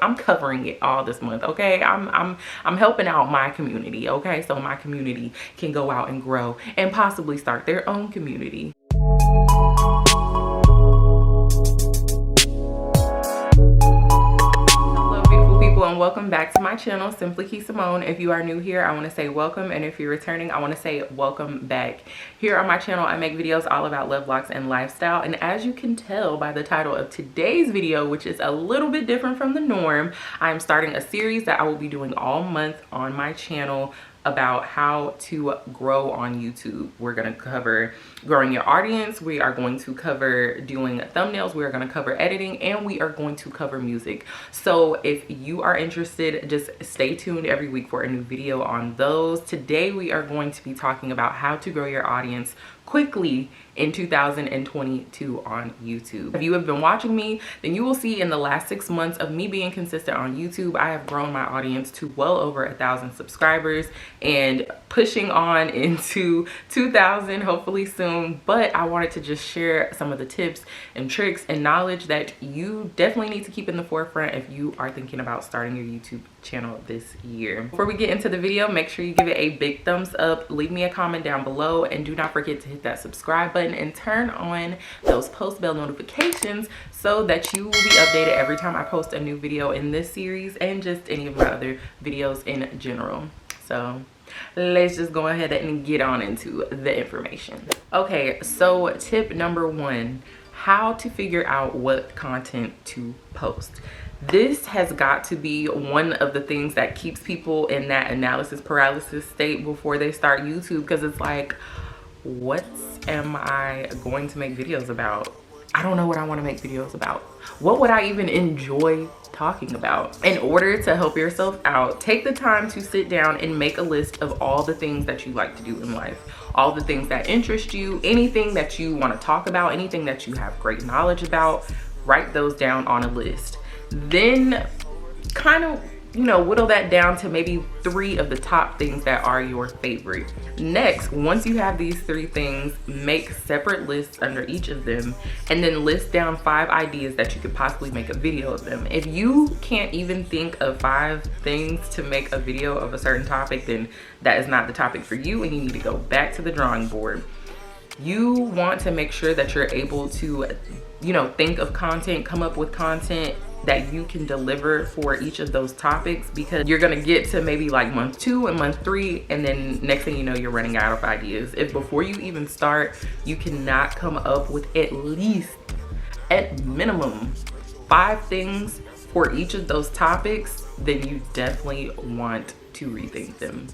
I'm covering it all this month, okay? I'm helping out my community, okay? So my community can go out and grow and possibly start their own community. And welcome back to my channel, Simply Kee Samone. If you are new here, I want to say welcome, and if you're returning, I want to say welcome back. Here on my channel, I make videos all about love, locks, and lifestyle, and as you can tell by the title of today's video, which is a little bit different from the norm, I'm starting a series that I will be doing all month on my channel about how to grow on YouTube. We're going to cover growing your audience, we are going to cover doing thumbnails, we are going to cover editing, and we are going to cover music. So if you are interested, just stay tuned every week for a new video on those. Today we are going to be talking about how to grow your audience quickly in 2022 on YouTube. If you have been watching me, then you will see in the last 6 months of me being consistent on YouTube, I have grown my audience to well over 1,000 subscribers and pushing on into 2,000 hopefully soon. But I wanted to just share some of the tips and tricks and knowledge that you definitely need to keep in the forefront if you are thinking about starting your YouTube channel this year. Before we get into the video, make sure you give it a big thumbs up, leave me a comment down below, and do not forget to hit that subscribe button and turn on those post bell notifications so that you will be updated every time I post a new video in this series and just any of my other videos in general. So let's just go ahead and get on into the information. Okay, so tip number 1, how to figure out what content to post. This has got to be one of the things that keeps people in that analysis paralysis state before they start YouTube, because it's like, what am I going to make videos about? I don't know what I want to make videos about. What would I even enjoy talking about? In order to help yourself out, take the time to sit down and make a list of all the things that you like to do in life, all the things that interest you, anything that you want to talk about, anything that you have great knowledge about. Write those down on a list. Then kind of, whittle that down to maybe 3 of the top things that are your favorite. Next, once you have these 3 things, make separate lists under each of them, and then list down 5 ideas that you could possibly make a video of them. If you can't even think of 5 things to make a video of a certain topic, then that is not the topic for you, and you need to go back to the drawing board. You want to make sure that you're able to, think of content, come up with content that you can deliver for each of those topics, because you're gonna get to maybe like month 2 and month 3, and then next thing you know, you're running out of ideas. If before you even start, you cannot come up with at minimum 5 things for each of those topics, then you definitely want to rethink them.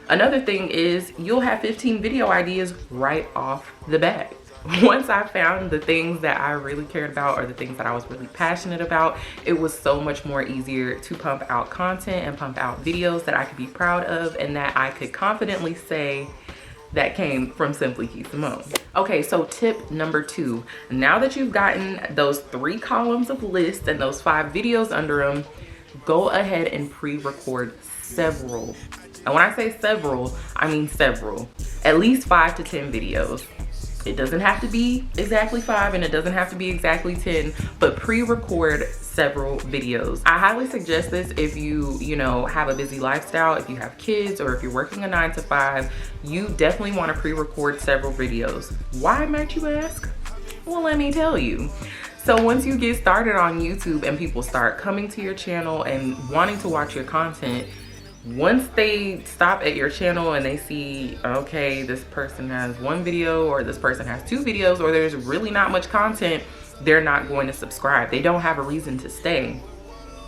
Another thing is, you'll have 15 video ideas right off the bat. Once I found the things that I really cared about, or the things that I was really passionate about, it was so much more easier to pump out content and pump out videos that I could be proud of and that I could confidently say that came from Simply Kee Samone. Okay, so tip number 2, now that you've gotten those 3 columns of lists and those 5 videos under them, go ahead and pre-record several. And when I say several, I mean several. At least 5 to 10 videos. It doesn't have to be exactly 5 and it doesn't have to be exactly 10, but pre-record several videos. I highly suggest this if you have a busy lifestyle, if you have kids, or if you're working a 9 to 5, you definitely want to pre-record several videos. Why, might you ask? Well, let me tell you. So once you get started on YouTube and people start coming to your channel and wanting to watch your content, once they stop at your channel and they see, okay, this person has 1 video, or this person has 2 videos, or there's really not much content, they're not going to subscribe. They don't have a reason to stay.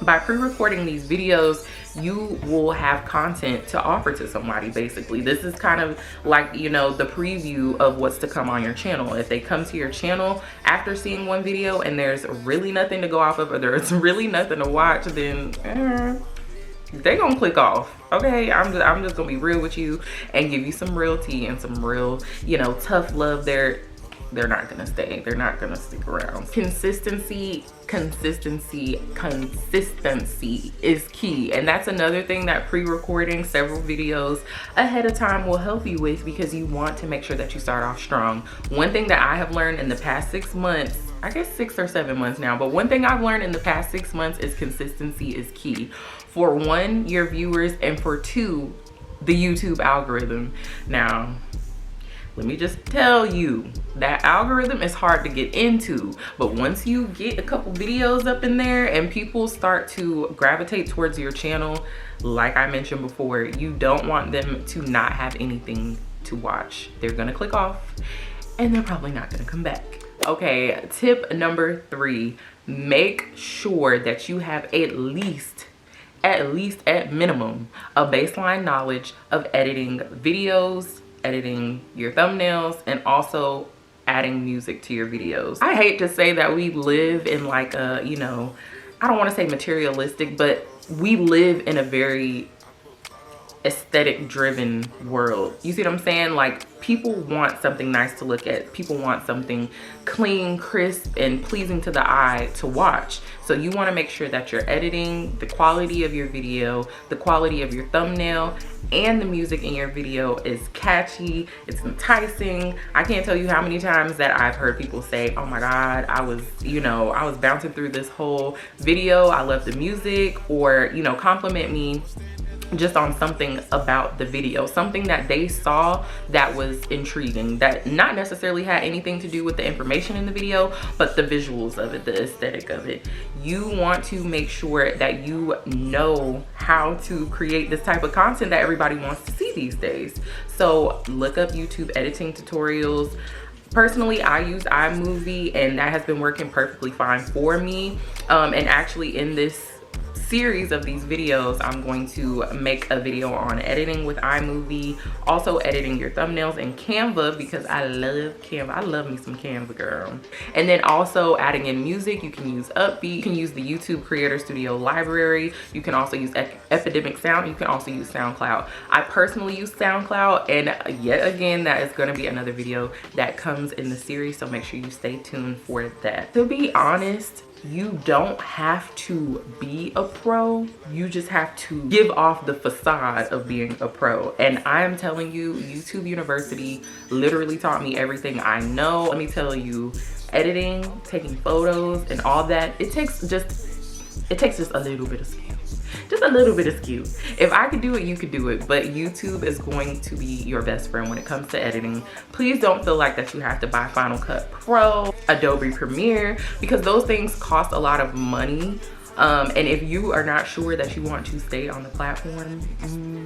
By pre-recording these videos, you will have content to offer to somebody. Basically, this is kind of like, the preview of what's to come on your channel. If they come to your channel after seeing 1 video and there's really nothing to go off of, or there's really nothing to watch, then they're gonna click off. Okay, I'm just gonna be real with you and give you some real tea and some real, tough love. They're not gonna stay. They're not gonna stick around. Consistency is key, and that's another thing that pre-recording several videos ahead of time will help you with, because you want to make sure that you start off strong. One thing that I have learned in the past 6 months I guess 6 or 7 months now. But one thing I've learned in the past 6 months is consistency is key. For one, your viewers, and for two, the YouTube algorithm. Now, let me just tell you, that algorithm is hard to get into, but once you get a couple videos up in there and people start to gravitate towards your channel, like I mentioned before, you don't want them to not have anything to watch. They're gonna click off and they're probably not gonna come back. Okay, tip number 3, make sure that you have at least at minimum a baseline knowledge of editing videos, editing your thumbnails, and also adding music to your videos. I hate to say that we live in like a, you know, I don't want to say materialistic, but we live in a very aesthetic driven world. You see what I'm saying? Like, people want something nice to look at. People want something clean, crisp, and pleasing to the eye to watch. So you want to make sure that you're editing, the quality of your video, the quality of your thumbnail, and the music in your video is catchy, it's enticing. I can't tell you how many times that I've heard people say, oh my God, I was bouncing through this whole video, I love the music, or, you know, compliment me just on something about the video, something that they saw that was intriguing, that not necessarily had anything to do with the information in the video, but the visuals of it, the aesthetic of it. You want to make sure that you know how to create this type of content that everybody wants to see these days. So look up YouTube editing tutorials. Personally, I use iMovie, and that has been working perfectly fine for me. And actually, in this series of these videos, I'm going to make a video on editing with iMovie, also editing your thumbnails in Canva, because I love Canva. I love me some Canva, girl. And then also adding in music. You can use Upbeat, you can use the YouTube Creator Studio library, you can also use Epidemic Sound, you can also use SoundCloud. I personally use SoundCloud, and yet again, that is going to be another video that comes in the series, so make sure you stay tuned for that. To be honest, you don't have to be a pro, you just have to give off the facade of being a pro. And I am telling you, YouTube University literally taught me everything I know. Let me tell you, editing, taking photos, and all that, it takes just a little bit of skill. Just a little bit of skill. If I could do it, you could do it. But YouTube is going to be your best friend when it comes to editing. Please don't feel like that you have to buy Final Cut Pro, Adobe Premiere, because those things cost a lot of money. And if you are not sure that you want to stay on the platform,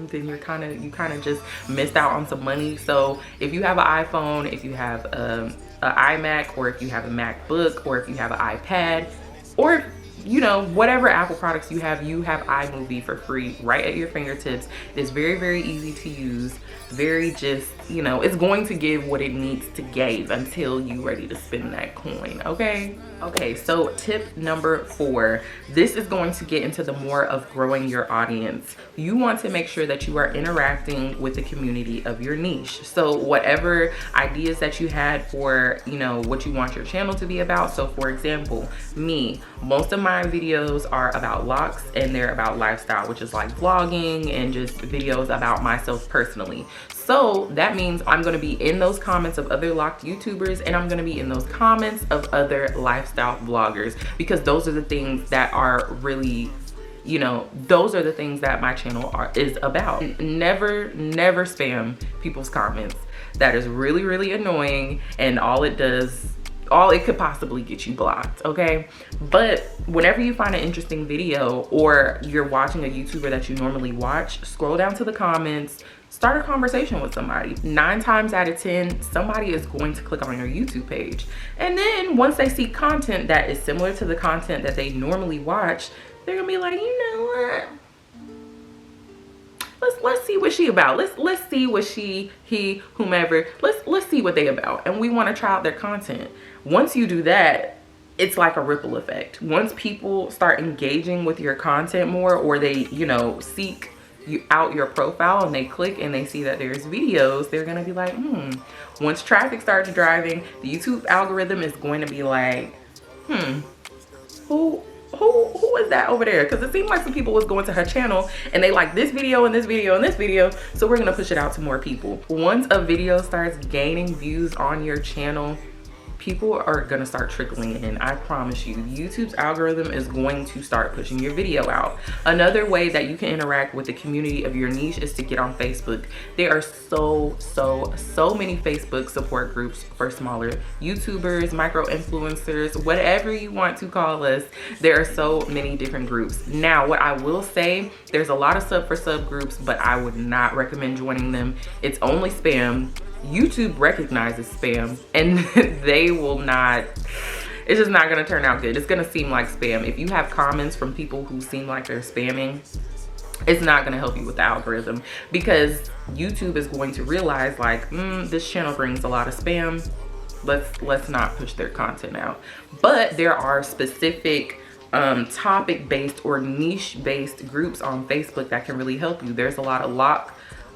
then you kind of just missed out on some money. So if you have an iPhone, if you have an iMac, or if you have a MacBook, or if you have an iPad, or you know, whatever Apple products you have iMovie for free right at your fingertips. It's very, very easy to use. Very just, you know, it's going to give what it needs to give until you're ready to spend that coin, okay? Okay, so tip number 4. This is going to get into the more of growing your audience. You want to make sure that you are interacting with the community of your niche. So whatever ideas that you had for, you know, what you want your channel to be about. So for example, me, most of my videos are about Locs, and they're about lifestyle, which is like vlogging and just videos about myself personally. So that means I'm going to be in those comments of other locked YouTubers, and I'm going to be in those comments of other lifestyle vloggers, because those are the things that are really, you know, those are the things that my channel is about. Never spam people's comments. That is really, really annoying, and all it could possibly get you blocked, okay? But whenever you find an interesting video, or you're watching a YouTuber that you normally watch, scroll down to the comments, start a conversation with somebody. 9 times out of 10, somebody is going to click on your YouTube page. And then once they see content that is similar to the content that they normally watch, they're gonna be like, you know what? Let's see what she about. Let's see what he, whomever, let's see what they about. And we want to try out their content. Once you do that, it's like a ripple effect. Once people start engaging with your content more, or they, you know, seek you out your profile and they click and they see that there's videos, they're gonna be like, Once traffic starts driving, the YouTube algorithm is going to be like, who is that over there? Because it seemed like some people was going to her channel and they like this video and this video and this video, so we're gonna push it out to more people. Once a video starts gaining views on your channel, people are gonna start trickling in. I promise you, YouTube's algorithm is going to start pushing your video out. Another way that you can interact with the community of your niche is to get on Facebook. There are so many Facebook support groups for smaller YouTubers, micro influencers, whatever you want to call us. There are so many different groups. Now, what I will say, there's a lot of sub for sub groups, but I would not recommend joining them. It's only spam. YouTube recognizes spam, and they will not, it's just not gonna turn out good. It's gonna seem like spam. If you have comments from people who seem like they're spamming, it's not gonna help you with the algorithm, because YouTube is going to realize like, this channel brings a lot of spam. Let's not push their content out. But there are specific topic-based or niche-based groups on Facebook that can really help you. There's a lot of Locs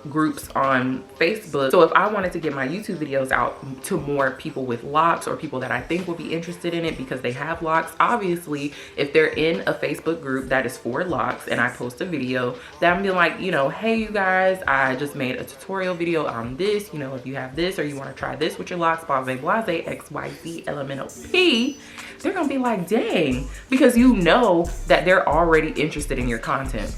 groups on Facebook. So if I wanted to get my YouTube videos out to more people with Locs, or people that I think would be interested in it because they have Locs, obviously if they're in a Facebook group that is for Locs and I post a video, that I'm being like, you know, hey you guys, I just made a tutorial video on this, you know, if you have this or you want to try this with your Locs, blase blase, XYZ LMNOP, they're gonna be like, dang, because you know that they're already interested in your content.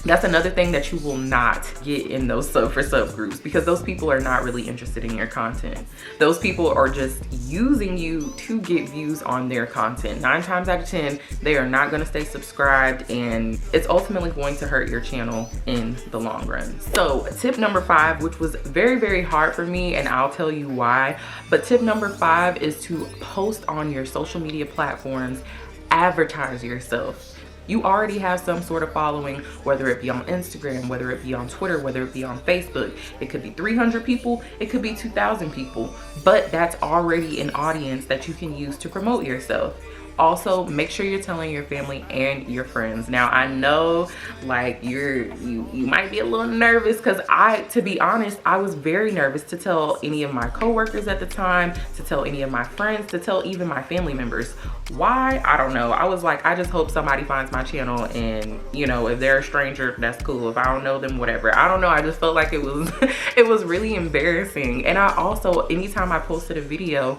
That's another thing that you will not get in those sub for sub groups, because those people are not really interested in your content. Those people are just using you to get views on their content. 9 times out of 10, they are not gonna stay subscribed, and it's ultimately going to hurt your channel in the long run. So tip number 5, which was very hard for me, and I'll tell you why, but tip number 5 is to post on your social media platforms, advertise yourself. You already have some sort of following, whether it be on Instagram, whether it be on Twitter, whether it be on Facebook. It could be 300 people, it could be 2,000 people, but that's already an audience that you can use to promote yourself. Also, make sure you're telling your family and your friends. Now, I know like you might be a little nervous, because to be honest, I was very nervous to tell any of my coworkers at the time, to tell any of my friends, to tell even my family members. Why? I don't know. I was like, I just hope somebody finds my channel, and you know, if they're a stranger, that's cool. If I don't know them, whatever. I don't know. I just felt like it was it was really embarrassing. And I also, anytime I posted a video,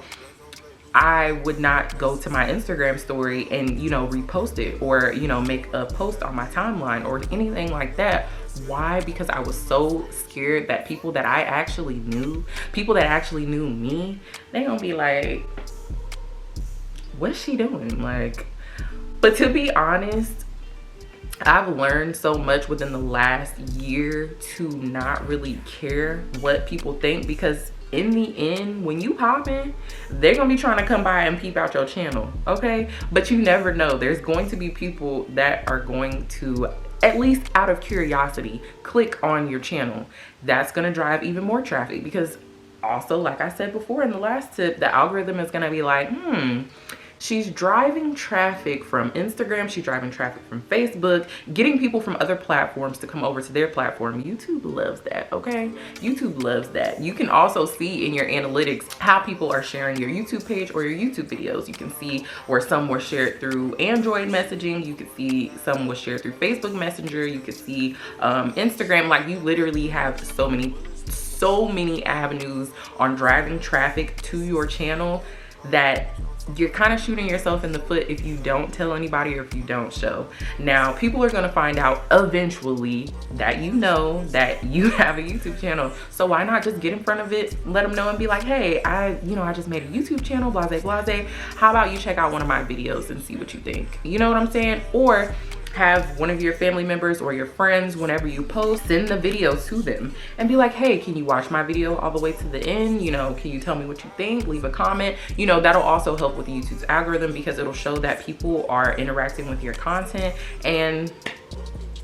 I would not go to my Instagram story and, you know, repost it, or, you know, make a post on my timeline or anything like that. Why? Because I was so scared that people that I actually knew, people that actually knew me, they gonna be like, what's she doing? Like, but to be honest, I've learned so much within the last year to not really care what people think, because in the end, when you poppin', they're gonna be trying to come by and peep out your channel, okay? But you never know. There's going to be people that are going to, at least out of curiosity, click on your channel. That's gonna drive even more traffic, because also, like I said before in the last tip, the algorithm is gonna be like, she's driving traffic from Instagram, she's driving traffic from Facebook, getting people from other platforms to come over to their platform. YouTube loves that, okay? YouTube loves that. You can also see in your analytics how people are sharing your YouTube page or your YouTube videos. You can see where some were shared through Android messaging, you can see some was shared through Facebook Messenger, you can see Instagram. Like, you literally have so many avenues on driving traffic to your channel that you're kind of shooting yourself in the foot if you don't tell anybody or if you don't show. Now, people are going to find out eventually that you know that you have a YouTube channel. So why not just get in front of it, let them know, and be like, hey, I just made a YouTube channel, blase blase. How about you check out one of my videos and see what you think? You know what I'm saying? Or have one of your family members or your friends, whenever you post, send the video to them and be like, hey, can you watch my video all the way to the end? You know, can you tell me what you think? Leave a comment. You know, that'll also help with YouTube's algorithm, because it'll show that people are interacting with your content. And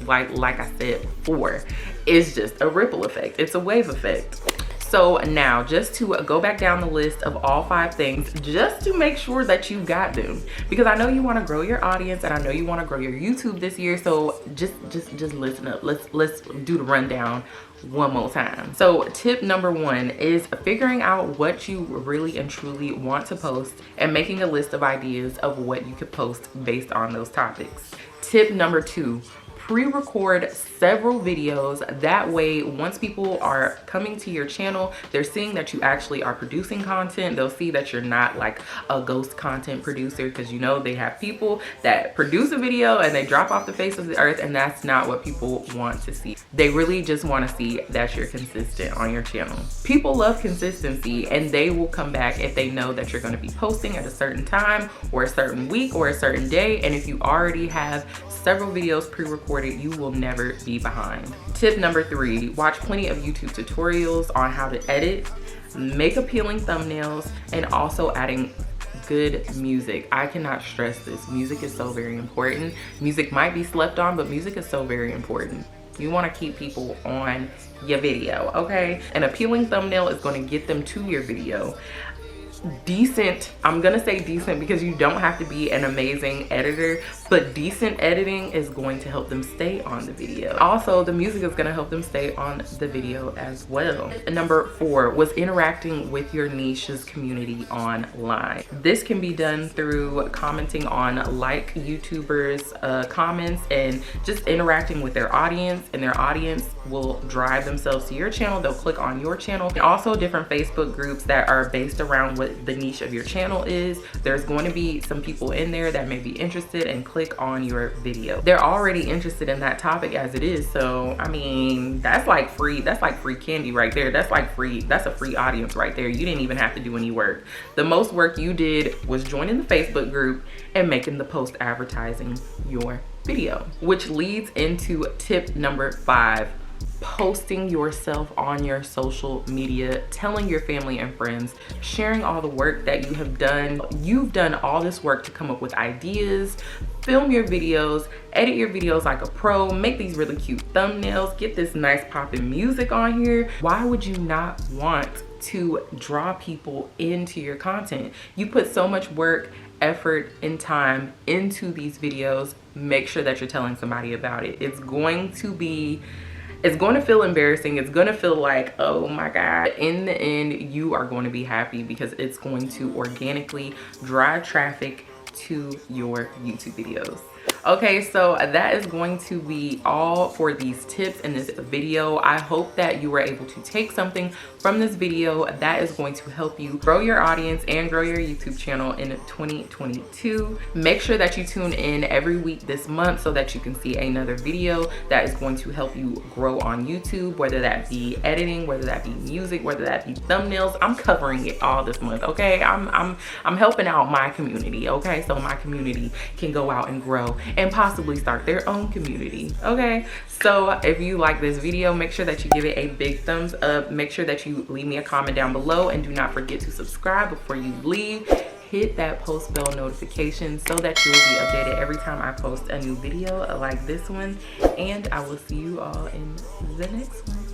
like I said before, it's just a ripple effect. It's a wave effect. So now, just to go back down the list of all 5 things, just to make sure that you got them, because I know you want to grow your audience and I know you want to grow your YouTube this year. So just listen up. Let's do the rundown one more time. So tip number 1 is figuring out what you really and truly want to post and making a list of ideas of what you could post based on those topics. Tip number 2, pre-record several videos. That way, once people are coming to your channel, they're seeing that you actually are producing content. They'll see that you're not like a ghost content producer, because you know they have people that produce a video and they drop off the face of the earth, and that's not what people want to see. They really just want to see that you're consistent on your channel. People love consistency, and they will come back if they know that you're going to be posting at a certain time or a certain week or a certain day. And if you already have several videos pre-recorded, you will never be behind. Tip number 3, watch plenty of YouTube tutorials on how to edit, make appealing thumbnails, and also adding good music. I cannot stress this. Music is so very important. Music might be slept on, but music is so very important. You want to keep people on your video, okay? An appealing thumbnail is going to get them to your video. Decent, I'm gonna say decent because you don't have to be an amazing editor, but decent editing is going to help them stay on the video. Also, the music is gonna help them stay on the video as well. Number 4 was interacting with your niche's community online. This can be done through commenting on like YouTubers' comments and just interacting with their audience, and their audience will drive themselves to your channel. They'll click on your channel. And also different Facebook groups that are based around what the niche of your channel is. There's going to be some people in there that may be interested and click on your video. They're already interested in that topic as it is, so I mean, that's like free candy right there. That's a free audience right there. You didn't even have to do any work. The most work you did was joining the Facebook group and making the post advertising your video, which leads into tip number 5. Posting yourself on your social media, telling your family and friends, sharing all the work that you have done. You've done all this work to come up with ideas, film your videos, edit your videos like a pro, make these really cute thumbnails, get this nice popping music on here. Why would you not want to draw people into your content? You put so much work, effort, and time into these videos. Make sure that you're telling somebody about it. It's going to feel embarrassing. It's going to feel like, oh my God. In the end, you are going to be happy because it's going to organically drive traffic to your YouTube videos. Okay, so that is going to be all for these tips in this video. I hope that you were able to take something from this video that is going to help you grow your audience and grow your YouTube channel in 2022. Make sure that you tune in every week this month so that you can see another video that is going to help you grow on YouTube, whether that be editing, whether that be music, whether that be thumbnails. I'm covering it all this month, okay? I'm helping out my community, okay? So my community can go out and grow and possibly start their own community, okay? So if you like this video, make sure that you give it a big thumbs up. Make sure that you leave me a comment down below, and do not forget to subscribe before you leave. Hit that post bell notification so that you'll be updated every time I post a new video like this one, and I will see you all in the next one.